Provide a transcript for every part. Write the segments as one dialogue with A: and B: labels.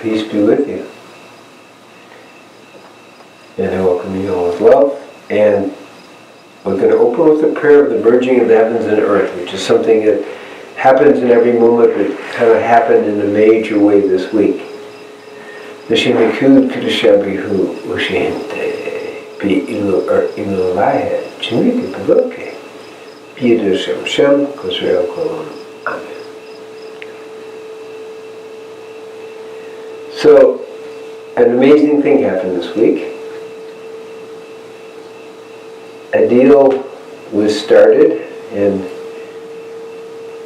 A: Peace be with you. And I welcome you all with love. And we're going to open with a prayer of the merging of the heavens and earth, which is something that happens in every moment, but kind of happened in a major way this week. Nishimikud Kudashabihu Ushihinte Bi Ilulaya Chimiki Pavoke Pidu Shem Shem Kosreo Kolon. Amen. So, an amazing thing happened this week. A deal was started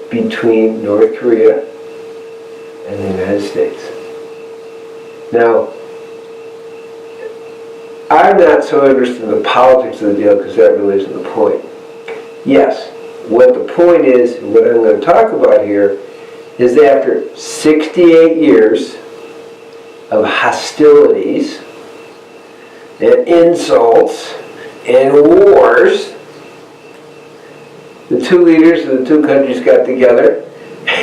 A: between North Korea and the United States. Now, I'm not so interested in the politics of the deal because that really isn't the point. Yes, what the point is, and what I'm going to talk about here, is that after 68 years of hostilities and insults and wars, the two leaders of the two countries got together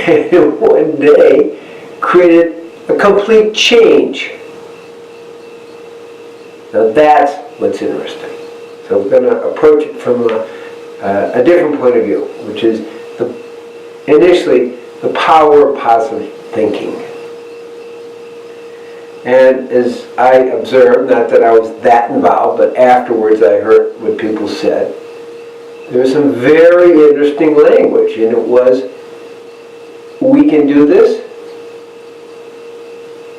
A: and one day created a complete change. Now that's what's interesting. So we're going to approach it from a different point of view, which is initially the power of positive thinking. And as I observed, not that I was that involved, but afterwards I heard what people said, there was some very interesting language, and it was, we can do this.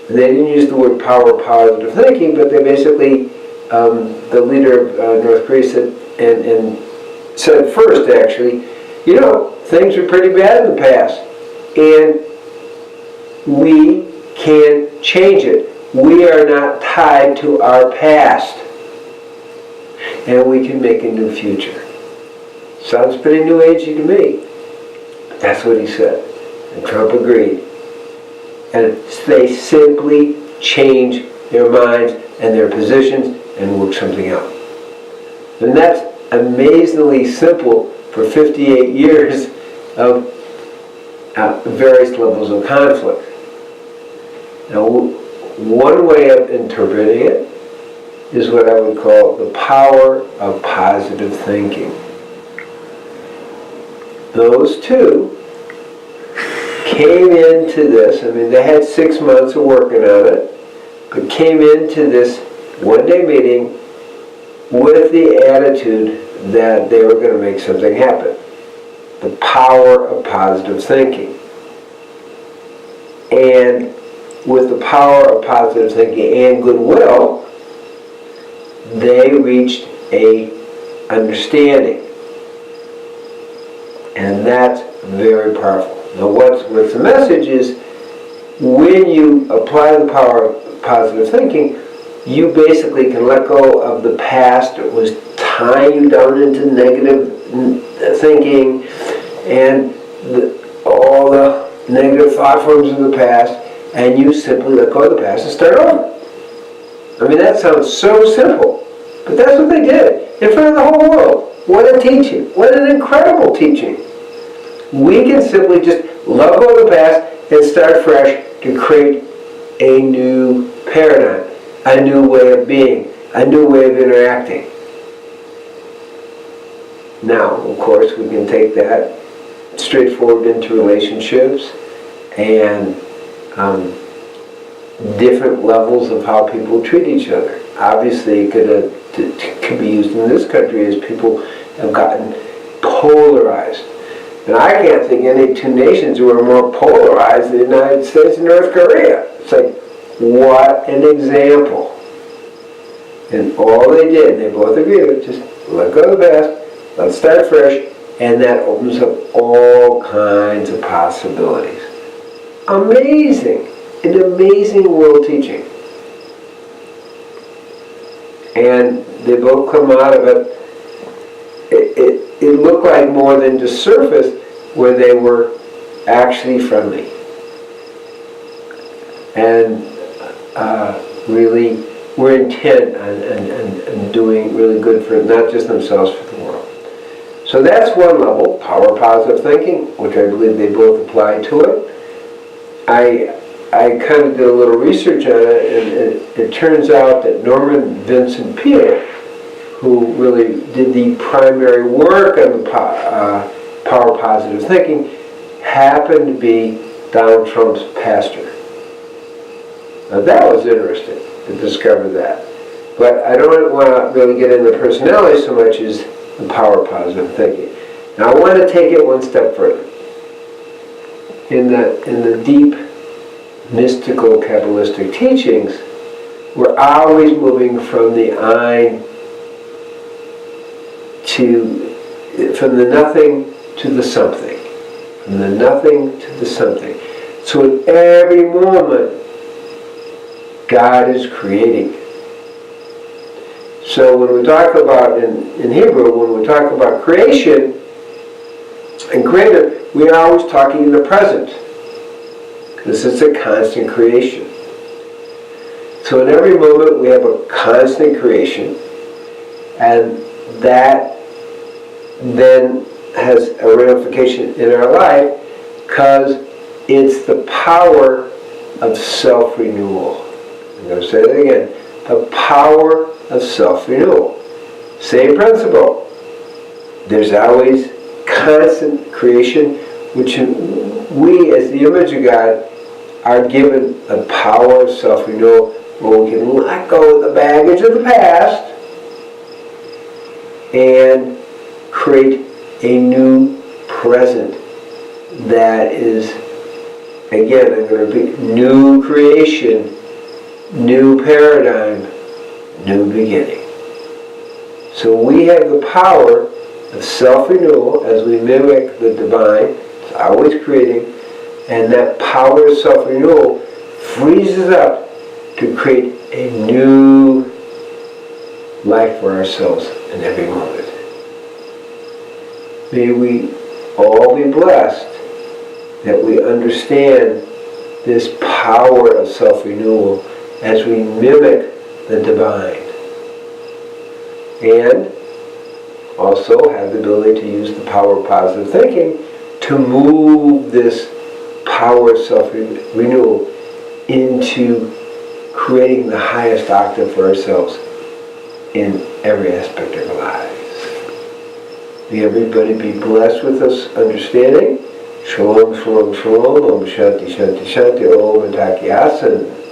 A: And they didn't use the word power of positive thinking, but they basically, the leader of North Korea said, and said first actually, things were pretty bad in the past, and we can change it. We are not tied to our past, and we can make a new future. Sounds pretty new agey to me, but that's what he said, and Trump agreed. And they simply change their minds and their positions and work something out. And that's amazingly simple for 58 years of various levels of conflict. Now, one way of interpreting it is what I would call the power of positive thinking. Those two came into this, they had 6 months of working on it, but came into this one-day meeting with the attitude that they were going to make something happen. The power of positive thinking. And with the power of positive thinking and goodwill, they reached a understanding. And that's very powerful. Now what's the message is, when you apply the power of positive thinking, you basically can let go of the past that was tying you down into negative thinking and all the negative thought forms of the past, and you simply let go of the past and start over. That sounds so simple, but that's what they did in front of the whole world. What a teaching. What an incredible teaching. We can simply just let go of the past and start fresh to create a new paradigm, a new way of being, a new way of interacting. Now, of course, we can take that straightforward into relationships and different levels of how people treat each other. Obviously, it could be used in this country as people have gotten polarized. And I can't think of any two nations who are more polarized than the United States and North Korea. It's like, what an example. And all they did, they both agreed with, just let go of the past, let's start fresh, and that opens up all kinds of possibilities. Amazing. An amazing world teaching. And they both come out of it. It looked like more than just surface, where they were actually friendly. And really were intent on doing really good for not just themselves, for the world. So that's one level, power of positive thinking, which I believe they both apply to it. I I kind of did a little research on it, and it turns out that Norman Vincent Peale, who really did the primary work on the power positive thinking, happened to be Donald Trump's pastor. Now that was interesting to discover that. But I don't want to really get into personality so much as the power positive thinking. Now I want to take it one step further. In the deep mystical Kabbalistic teachings, we're always moving from the Ein from the nothing to the something. From the nothing to the something. So at every moment, God is creating. So when we talk about, in Hebrew, when we talk about creation and creator, we are always talking in the present. Because it's a constant creation. So in every moment we have a constant creation, and that then has a ramification in our life because it's the power of self-renewal. I'm going to say that again. The power of self-renewal. Same principle. There's always constant creation, which we, as the image of God, are given the power of self-renewal where we can let go of the baggage of the past and create a new present that is, again, I'm going to repeat, new creation, new paradigm, new beginning. So we have the power of self-renewal as we mimic the divine. It's always creating, and that power of self-renewal frees us up to create a new life for ourselves in every moment. May we all be blessed that we understand this power of self-renewal as we mimic the divine, and also have the ability to use the power of positive thinking to move this power of self-renewal into creating the highest octave for ourselves in every aspect of our lives. May everybody be blessed with this understanding. Shalom, shalom, shalom. Om Shanti, Shanti, Shanti. Om Adaki Asan.